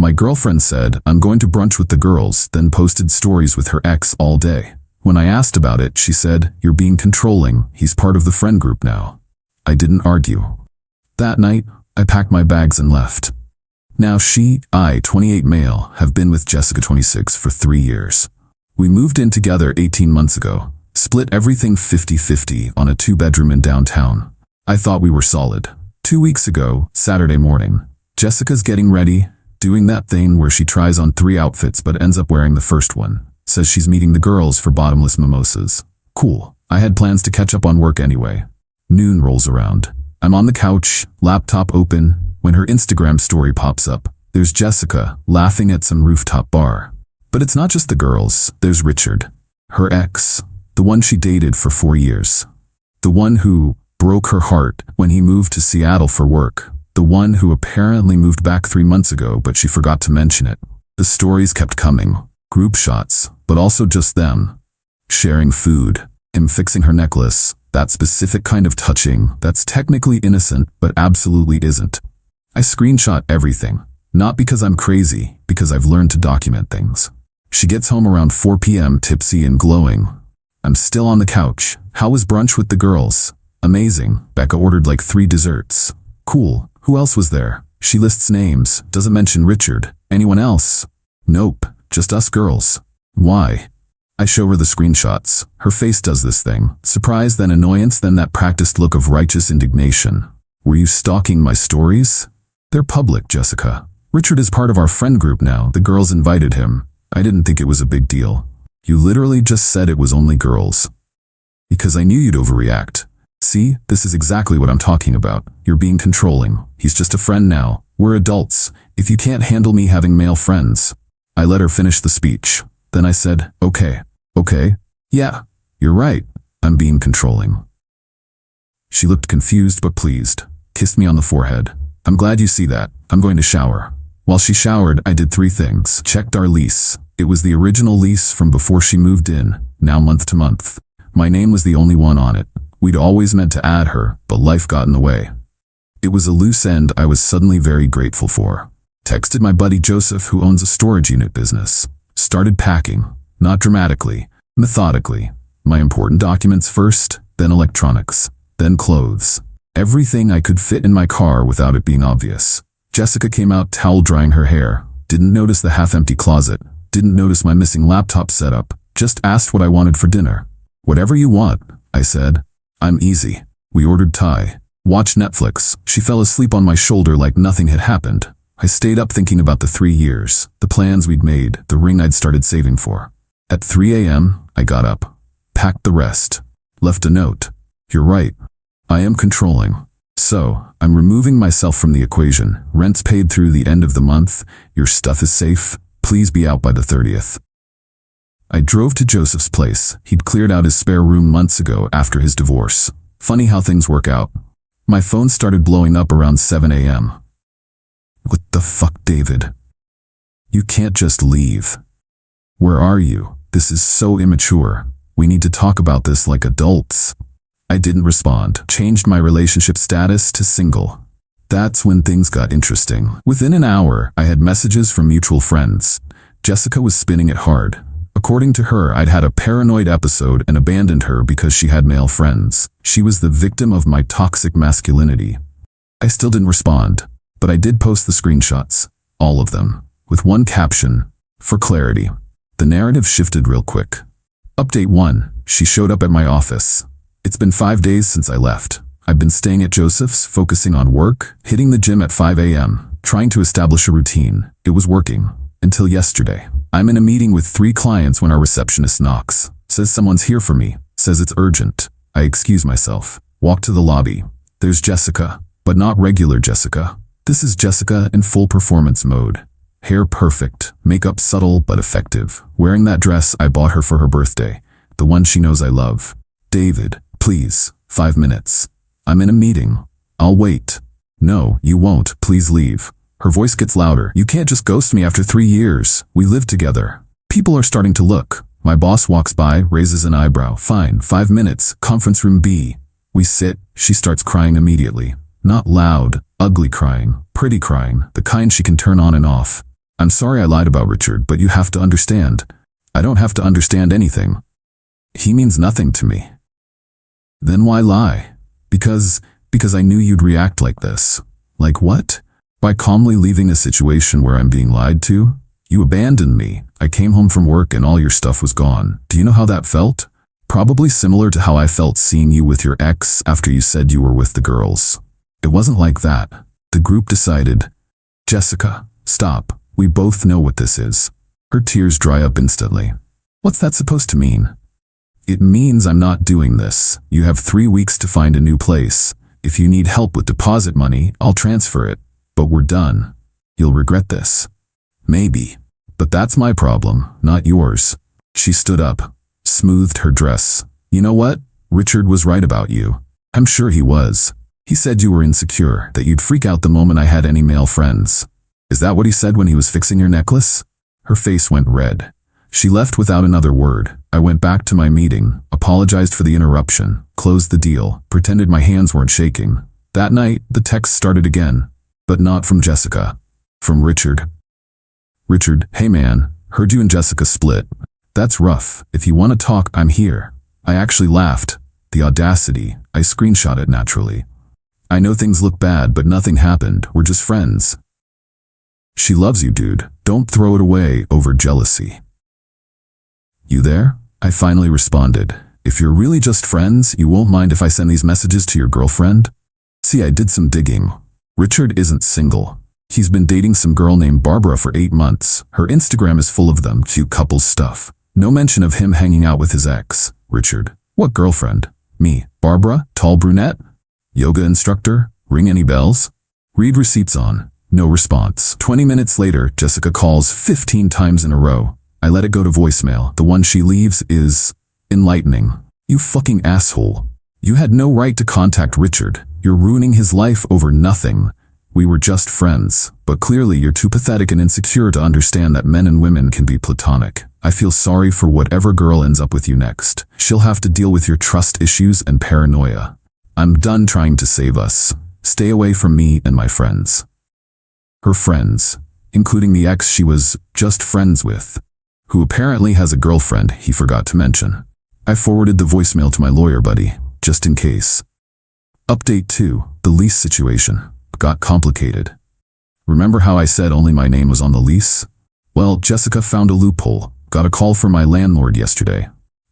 My girlfriend said, I'm going to brunch with the girls, then posted stories with her ex all day. When I asked about it, she said, you're being controlling, he's part of the friend group now. I didn't argue. That night, I packed my bags and left. Now I, 28 male, have been with Jessica, 26, for 3 years. We moved in together 18 months ago, split everything 50-50 on a 2-bedroom in downtown. I thought we were solid. 2 weeks ago, Saturday morning, Jessica's getting ready, doing that thing where she tries on 3 outfits but ends up wearing the first one. Says she's meeting the girls for bottomless mimosas. Cool. I had plans to catch up on work anyway. Noon rolls around. I'm on the couch, laptop open, when her Instagram story pops up. There's Jessica, laughing at some rooftop bar. But it's not just the girls, there's Richard. Her ex, the one she dated for 4 years. The one who broke her heart when he moved to Seattle for work. The one who apparently moved back 3 months ago, but she forgot to mention it. The stories kept coming. Group shots, but also just them. Sharing food. Him fixing her necklace. That specific kind of touching that's technically innocent, but absolutely isn't. I screenshot everything. Not because I'm crazy, because I've learned to document things. She gets home around 4 p.m. tipsy and glowing. I'm still on the couch. How was brunch with the girls? Amazing. Becca ordered like 3 desserts. Cool. Who else was there? She lists names, doesn't mention Richard. Anyone else? Nope. Just us girls. Why? I show her the screenshots. Her face does this thing. Surprise, then annoyance, then that practiced look of righteous indignation. Were you stalking my stories? They're public, Jessica. Richard is part of our friend group now. The girls invited him. I didn't think it was a big deal. You literally just said it was only girls. Because I knew you'd overreact. See, this is exactly what I'm talking about. You're being controlling. He's just a friend now. We're adults. If you can't handle me having male friends. I let her finish the speech. Then I said, okay. Yeah, you're right. I'm being controlling. She looked confused but pleased. Kissed me on the forehead. I'm glad you see that. I'm going to shower. While she showered, I did 3 things. Checked our lease. It was the original lease from before she moved in, now month to month. My name was the only one on it. We'd always meant to add her, but life got in the way. It was a loose end I was suddenly very grateful for. Texted my buddy Joseph, who owns a storage unit business. Started packing. Not dramatically, methodically. My important documents first, then electronics, then clothes. Everything I could fit in my car without it being obvious. Jessica came out towel drying her hair. Didn't notice the half-empty closet. Didn't notice my missing laptop setup. Just asked what I wanted for dinner. Whatever you want, I said. I'm easy. We ordered Thai. Watched Netflix. She fell asleep on my shoulder like nothing had happened. I stayed up thinking about the 3 years, the plans we'd made, the ring I'd started saving for. At 3 a.m., I got up. Packed the rest. Left a note. You're right. I am controlling. So, I'm removing myself from the equation. Rent's paid through the end of the month. Your stuff is safe. Please be out by the 30th. I drove to Joseph's place. He'd cleared out his spare room months ago after his divorce. Funny how things work out. My phone started blowing up around 7 a.m. What the fuck, David? You can't just leave. Where are you? This is so immature. We need to talk about this like adults. I didn't respond. Changed my relationship status to single. That's when things got interesting. Within an hour, I had messages from mutual friends. Jessica was spinning it hard. According to her, I'd had a paranoid episode and abandoned her because she had male friends. She was the victim of my toxic masculinity. I still didn't respond, but I did post the screenshots. All of them. With one caption. For clarity. The narrative shifted real quick. Update 1. She showed up at my office. It's been 5 days since I left. I've been staying at Joseph's, focusing on work, hitting the gym at 5 a.m., trying to establish a routine. It was working. Until yesterday. I'm in a meeting with 3 clients when our receptionist knocks. Says someone's here for me. Says it's urgent. I excuse myself. Walk to the lobby. There's Jessica, but not regular Jessica. This is Jessica in full performance mode. Hair perfect, makeup subtle but effective. Wearing that dress I bought her for her birthday. The one she knows I love. David, please, 5 minutes. I'm in a meeting. I'll wait. No, you won't. Please leave. Her voice gets louder. You can't just ghost me after 3 years. We live together. People are starting to look. My boss walks by, raises an eyebrow. Fine, 5 minutes. Conference room B. We sit. She starts crying immediately. Not loud, ugly crying. Pretty crying. The kind she can turn on and off. I'm sorry I lied about Richard, but you have to understand. I don't have to understand anything. He means nothing to me. Then why lie? Because I knew you'd react like this. Like what? By calmly leaving a situation where I'm being lied to? You abandoned me. I came home from work and all your stuff was gone. Do you know how that felt? Probably similar to how I felt seeing you with your ex after you said you were with the girls. It wasn't like that. The group decided, Jessica, stop. We both know what this is. Her tears dry up instantly. What's that supposed to mean? It means I'm not doing this. You have 3 weeks to find a new place. If you need help with deposit money, I'll transfer it. But we're done. You'll regret this. Maybe. But that's my problem, not yours. She stood up, smoothed her dress. You know what? Richard was right about you. I'm sure he was. He said you were insecure, that you'd freak out the moment I had any male friends. Is that what he said when he was fixing your necklace? Her face went red. She left without another word. I went back to my meeting, apologized for the interruption, closed the deal, pretended my hands weren't shaking. That night, the texts started again, but not from Jessica. From Richard. Richard, hey man, heard you and Jessica split. That's rough. If you want to talk, I'm here. I actually laughed. The audacity. I screenshot it naturally. I know things look bad, but nothing happened. We're just friends. She loves you, dude. Don't throw it away over jealousy. You there? I finally responded. If you're really just friends, you won't mind if I send these messages to your girlfriend? See, I did some digging. Richard isn't single. He's been dating some girl named Barbara for 8 months. Her Instagram is full of them cute couples stuff. No mention of him hanging out with his ex. Richard. What girlfriend? Me. Barbara? Tall brunette? Yoga instructor? Ring any bells? Read receipts on. No response. 20 minutes later, Jessica calls 15 times in a row. I let it go to voicemail. The one she leaves is enlightening. You fucking asshole. You had no right to contact Richard. You're ruining his life over nothing. We were just friends, but clearly you're too pathetic and insecure to understand that men and women can be platonic. I feel sorry for whatever girl ends up with you next. She'll have to deal with your trust issues and paranoia. I'm done trying to save us. Stay away from me and my friends. Her friends, including the ex she was just friends with, who apparently has a girlfriend he forgot to mention. I forwarded the voicemail to my lawyer buddy, just in case. Update 2, the lease situation got complicated. Remember how I said only my name was on the lease? Well, Jessica found a loophole. Got a call from my landlord yesterday.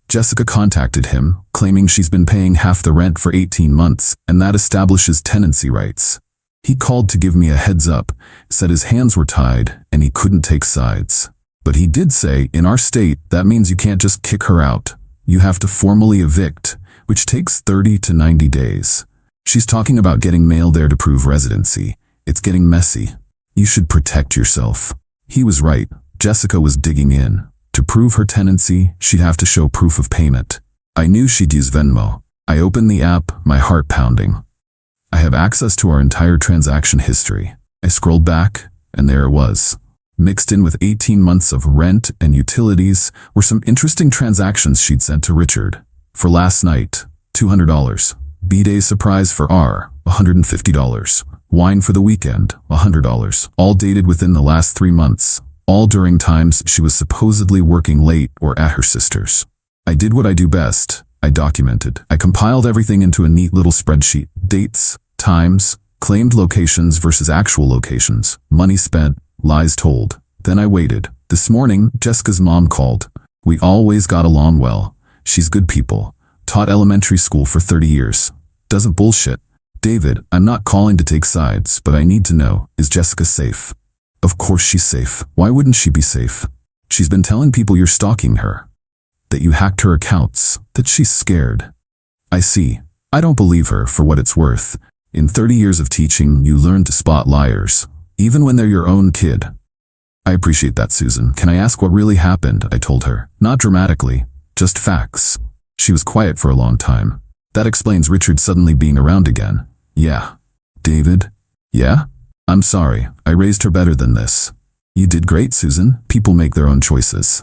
Jessica contacted him, claiming she's been paying half the rent for 18 months, and that establishes tenancy rights. He called to give me a heads up, said his hands were tied, and he couldn't take sides. But he did say, in our state, that means you can't just kick her out. You have to formally evict, which takes 30 to 90 days. She's talking about getting mail there to prove residency. It's getting messy. You should protect yourself. He was right. Jessica was digging in. To prove her tenancy, she'd have to show proof of payment. I knew she'd use Venmo. I opened the app, my heart pounding. I have access to our entire transaction history. I scrolled back, and there it was. Mixed in with 18 months of rent and utilities were some interesting transactions she'd sent to Richard. For last night, $200. B-Day surprise for R, $150. Wine for the weekend, $100. All dated within the last 3 months. All during times she was supposedly working late or at her sister's. I did what I do best. I documented. I compiled everything into a neat little spreadsheet. Dates, times, claimed locations versus actual locations, money spent, lies told. Then I waited. This morning, Jessica's mom called. We always got along well. She's good people. Taught elementary school for 30 years. Doesn't bullshit. David, I'm not calling to take sides, but I need to know, is Jessica safe? Of course she's safe. Why wouldn't she be safe? She's been telling people you're stalking her. That you hacked her accounts. That she's scared. I see. I don't believe her for what it's worth. In 30 years of teaching, you learn to spot liars, even when they're your own kid. I appreciate that, Susan. Can I ask what really happened? I told her. Not dramatically, just facts. She was quiet for a long time. That explains Richard suddenly being around again. Yeah. David? Yeah? I'm sorry, I raised her better than this. You did great, Susan. People make their own choices.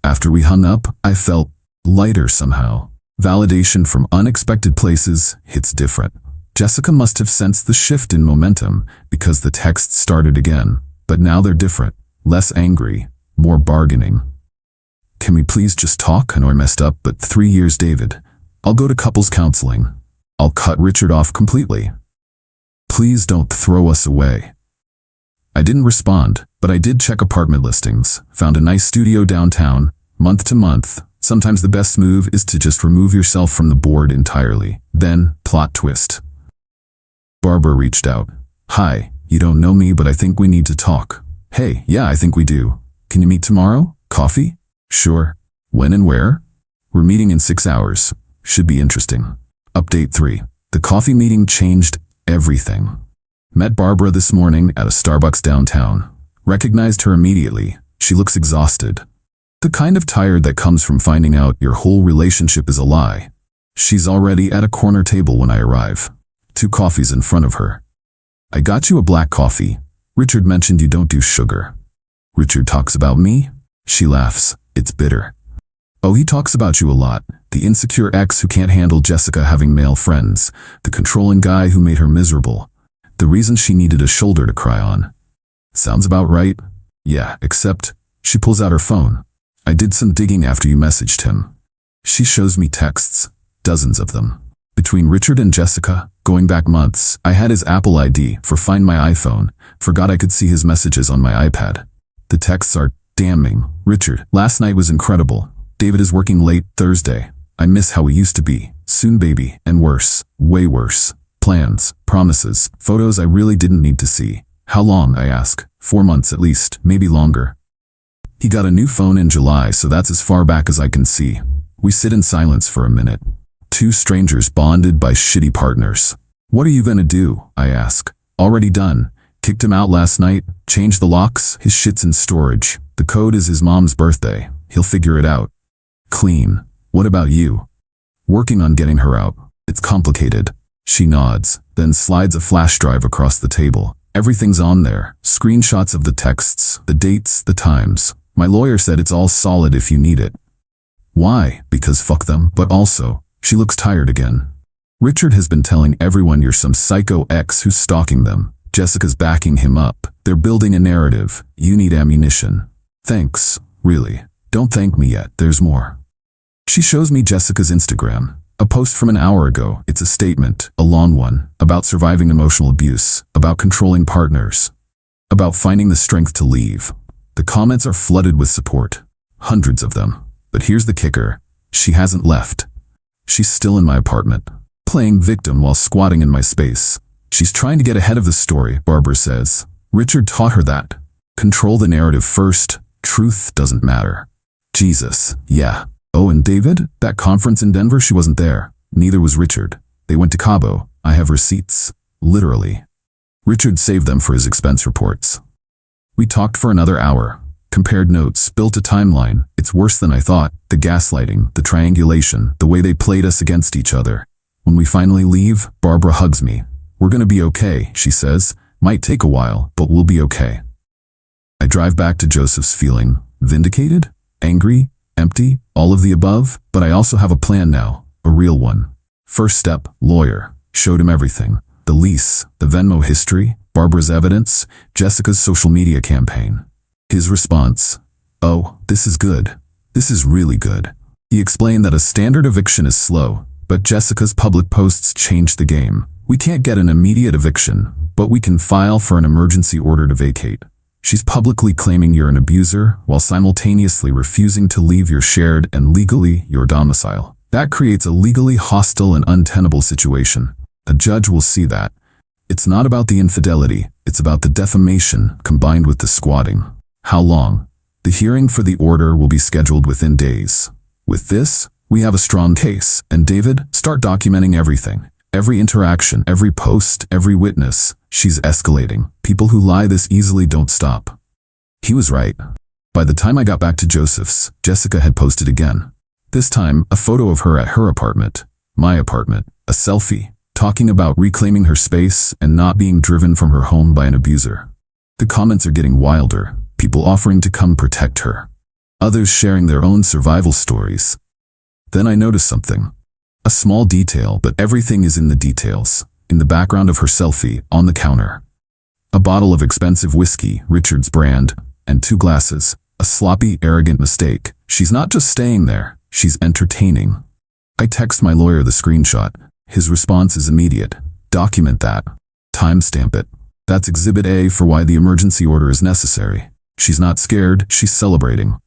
After we hung up, I felt lighter somehow. Validation from unexpected places hits different. Jessica must have sensed the shift in momentum because the texts started again. But now they're different. Less angry, more bargaining. Can we please just talk? I know I messed up, but 3 years, David. I'll go to couples counseling. I'll cut Richard off completely. Please don't throw us away. I didn't respond, but I did check apartment listings, found a nice studio downtown, month to month. Sometimes the best move is to just remove yourself from the board entirely. Then, plot twist. Barbara reached out. Hi, you don't know me, but I think we need to talk. Hey, yeah, I think we do. Can you meet tomorrow? Coffee? Sure. When and where? We're meeting in 6 hours. Should be interesting. Update 3. The coffee meeting changed everything. Met Barbara this morning at a Starbucks downtown. Recognized her immediately. She looks exhausted. The kind of tired that comes from finding out your whole relationship is a lie. She's already at a corner table when I arrive. 2 coffees in front of her. I got you a black coffee. Richard mentioned you don't do sugar. Richard talks about me? She laughs. It's bitter. Oh, he talks about you a lot. The insecure ex who can't handle Jessica having male friends. The controlling guy who made her miserable. The reason she needed a shoulder to cry on. Sounds about right? Yeah, except she pulls out her phone. I did some digging after you messaged him. She shows me texts, dozens of them. Between Richard and Jessica, going back months, I had his Apple ID for Find My iPhone, forgot I could see his messages on my iPad. The texts are damning. Richard, last night was incredible. David is working late Thursday. I miss how we used to be. Soon baby, and worse, way worse. Plans, promises, photos I really didn't need to see. How long, I ask. 4 months at least, maybe longer. He got a new phone in July, so that's as far back as I can see. We sit in silence for a minute. 2 strangers bonded by shitty partners. What are you gonna do? I ask. Already done. Kicked him out last night, changed the locks, his shit's in storage. The code is his mom's birthday. He'll figure it out. Clean. What about you? Working on getting her out. It's complicated. She nods, then slides a flash drive across the table. Everything's on there. Screenshots of the texts, the dates, the times. My lawyer said it's all solid if you need it. Why? Because fuck them, but also, she looks tired again. Richard has been telling everyone you're some psycho ex who's stalking them. Jessica's backing him up. They're building a narrative. You need ammunition. Thanks, really. Don't thank me yet, there's more. She shows me Jessica's Instagram. A post from an hour ago. It's a statement, a long one, about surviving emotional abuse, about controlling partners, about finding the strength to leave. The comments are flooded with support. Hundreds of them. But here's the kicker. She hasn't left. She's still in my apartment, playing victim while squatting in my space. She's trying to get ahead of the story, Barbara says. Richard taught her that. Control the narrative first. Truth doesn't matter. Jesus, yeah. Oh, and David? That conference in Denver, she wasn't there. Neither was Richard. They went to Cabo. I have receipts. Literally. Richard saved them for his expense reports. We talked for another hour. Compared notes, built a timeline. It's worse than I thought. The gaslighting, the triangulation, the way they played us against each other. When we finally leave, Barbara hugs me. We're gonna be okay, she says. Might take a while, but we'll be okay. I drive back to Joseph's feeling vindicated, angry, empty, all of the above, but I also have a plan now, a real one. First step, lawyer. Showed him everything. The lease, the Venmo history, Barbara's evidence, Jessica's social media campaign. His response, oh, this is good. This is really good. He explained that a standard eviction is slow, but Jessica's public posts changed the game. We can't get an immediate eviction, but we can file for an emergency order to vacate. She's publicly claiming you're an abuser while simultaneously refusing to leave your shared and legally your domicile. That creates a legally hostile and untenable situation. A judge will see that. It's not about the infidelity, it's about the defamation combined with the squatting. How long? The hearing for the order will be scheduled within days. With this, we have a strong case, and David, start documenting everything. Every interaction, every post, every witness. She's escalating. People who lie this easily don't stop. He was right. By the time I got back to Joseph's, Jessica had posted again. This time, a photo of her at her apartment, my apartment, a selfie, talking about reclaiming her space and not being driven from her home by an abuser. The comments are getting wilder, people offering to come protect her. Others sharing their own survival stories. Then I noticed something. A small detail, but everything is in the details. In the background of her selfie, on the counter. A bottle of expensive whiskey, Richard's brand, and 2 glasses. A sloppy, arrogant mistake. She's not just staying there, she's entertaining. I text my lawyer the screenshot. His response is immediate. Document that. Timestamp it. That's Exhibit A for why the emergency order is necessary. She's not scared, she's celebrating.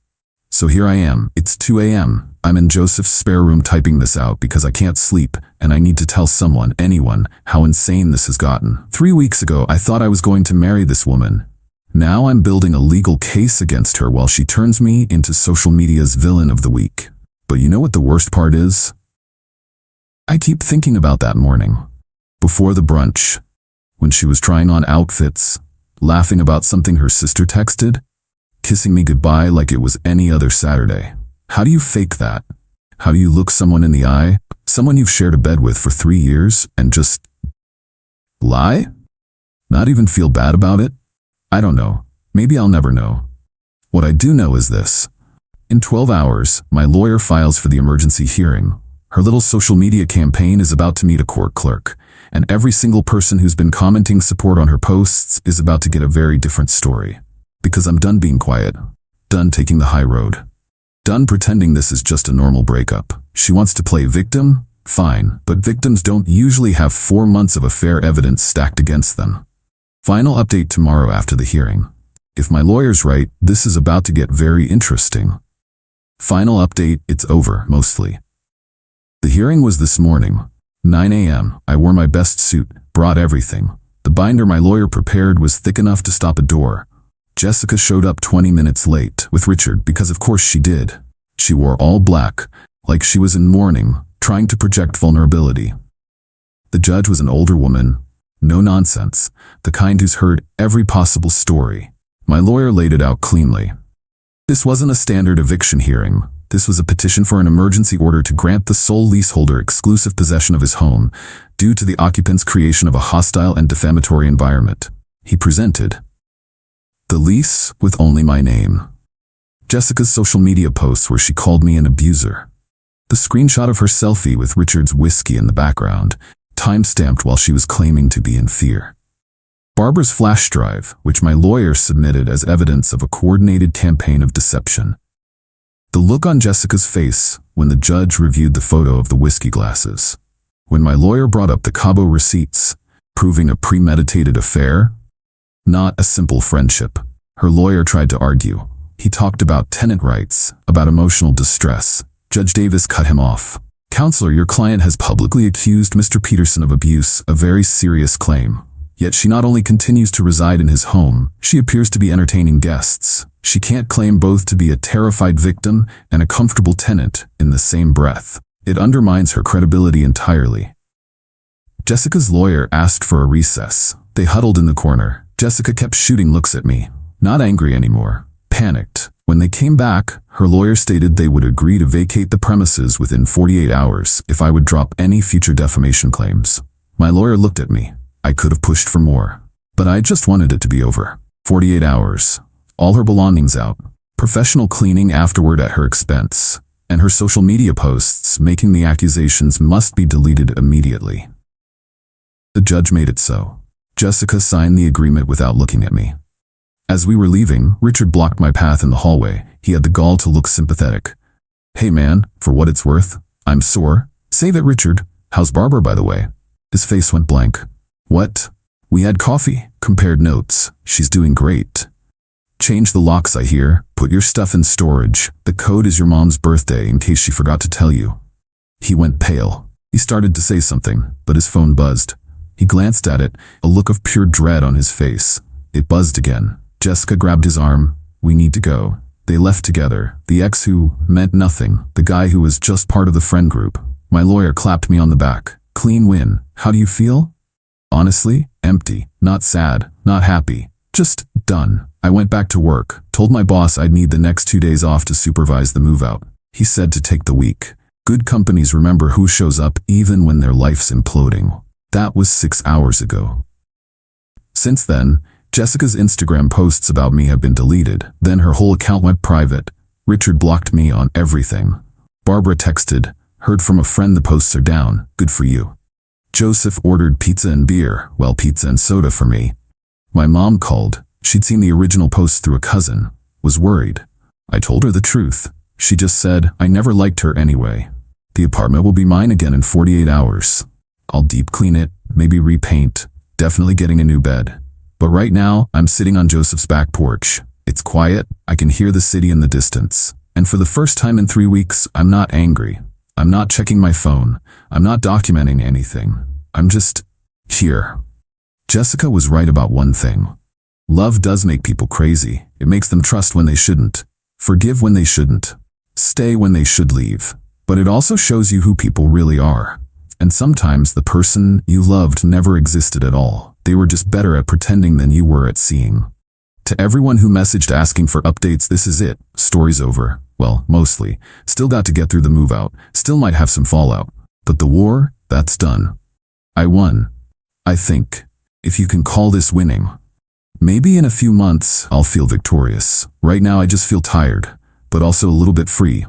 So here I am. It's 2 a.m. I'm in Joseph's spare room typing this out because I can't sleep, and I need to tell someone, anyone, how insane this has gotten. 3 weeks ago, I thought I was going to marry this woman. Now I'm building a legal case against her while she turns me into social media's villain of the week. But you know what the worst part is? I keep thinking about that morning, before the brunch, when she was trying on outfits, laughing about something her sister texted, kissing me goodbye like it was any other Saturday. How do you fake that? How do you look someone in the eye, someone you've shared a bed with for 3 years, and just lie? Not even feel bad about it? I don't know. Maybe I'll never know. What I do know is this. In 12 hours, my lawyer files for the emergency hearing. Her little social media campaign is about to meet a court clerk, and every single person who's been commenting support on her posts is about to get a very different story. Because I'm done being quiet. Done taking the high road. Done pretending this is just a normal breakup. She wants to play victim? Fine, but victims don't usually have 4 months of affair evidence stacked against them. Final update tomorrow after the hearing. If my lawyer's right, this is about to get very interesting. Final update, it's over, mostly. The hearing was this morning. 9 a.m. I wore my best suit, brought everything. The binder my lawyer prepared was thick enough to stop a door. Jessica showed up 20 minutes late with Richard because of course she did. She wore all black, like she was in mourning, trying to project vulnerability. The judge was an older woman. No nonsense, the kind who's heard every possible story. My lawyer laid it out cleanly. This wasn't a standard eviction hearing. This was a petition for an emergency order to grant the sole leaseholder exclusive possession of his home due to the occupant's creation of a hostile and defamatory environment. He presented the lease with only my name. Jessica's social media posts where she called me an abuser. The screenshot of her selfie with Richard's whiskey in the background, time-stamped while she was claiming to be in fear. Barbara's flash drive, which my lawyer submitted as evidence of a coordinated campaign of deception. The look on Jessica's face when the judge reviewed the photo of the whiskey glasses. When my lawyer brought up the Cabo receipts, proving a premeditated affair, not a simple friendship. Her lawyer tried to argue. He talked about tenant rights, about emotional distress. Judge Davis cut him off. Counselor, your client has publicly accused Mr. Peterson of abuse, a very serious claim. Yet she not only continues to reside in his home, she appears to be entertaining guests. She can't claim both to be a terrified victim and a comfortable tenant in the same breath. It undermines her credibility entirely. Jessica's lawyer asked for a recess. They huddled in the corner. Jessica kept shooting looks at me, not angry anymore, panicked. When they came back, her lawyer stated they would agree to vacate the premises within 48 hours if I would drop any future defamation claims. My lawyer looked at me. I could have pushed for more, but I just wanted it to be over. 48 hours. All her belongings out. Professional cleaning afterward at her expense. And her social media posts making the accusations must be deleted immediately. The judge made it so. Jessica signed the agreement without looking at me. As we were leaving, Richard blocked my path in the hallway. He had the gall to look sympathetic. Hey man, for what it's worth, I'm sore. Say that, Richard. How's Barbara, by the way? His face went blank. What? We had coffee, compared notes. She's doing great. Change the locks, I hear. Put your stuff in storage. The code is your mom's birthday in case she forgot to tell you. He went pale. He started to say something, but his phone buzzed. He glanced at it, a look of pure dread on his face. It buzzed again. Jessica grabbed his arm. We need to go. They left together. The ex who meant nothing. The guy who was just part of the friend group. My lawyer clapped me on the back. Clean win. How do you feel? Honestly, empty. Not sad. Not happy. Just done. I went back to work. Told my boss I'd need the next 2 days off to supervise the move out. He said to take the week. Good companies remember who shows up even when their life's imploding. That was 6 hours ago. Since then, Jessica's Instagram posts about me have been deleted. Then her whole account went private. Richard blocked me on everything. Barbara texted, heard from a friend the posts are down. Good for you. Joseph ordered pizza and beer, well, pizza and soda for me. My mom called. She'd seen the original post through a cousin, was worried. I told her the truth. She just said, I never liked her anyway. The apartment will be mine again in 48 hours. I'll deep clean it, maybe repaint, definitely getting a new bed. But right now, I'm sitting on Joseph's back porch. It's quiet, I can hear the city in the distance. And for the first time in 3 weeks, I'm not angry. I'm not checking my phone. I'm not documenting anything. I'm just here. Jessica was right about one thing. Love does make people crazy. It makes them trust when they shouldn't, forgive when they shouldn't, stay when they should leave. But it also shows you who people really are. And sometimes the person you loved never existed at all. They were just better at pretending than you were at seeing. To everyone who messaged asking for updates, this is it. Story's over. Well, mostly. Still got to get through the move out. Still might have some fallout. But the war, that's done. I won. I think. If you can call this winning. Maybe in a few months, I'll feel victorious. Right now I just feel tired, but also a little bit free.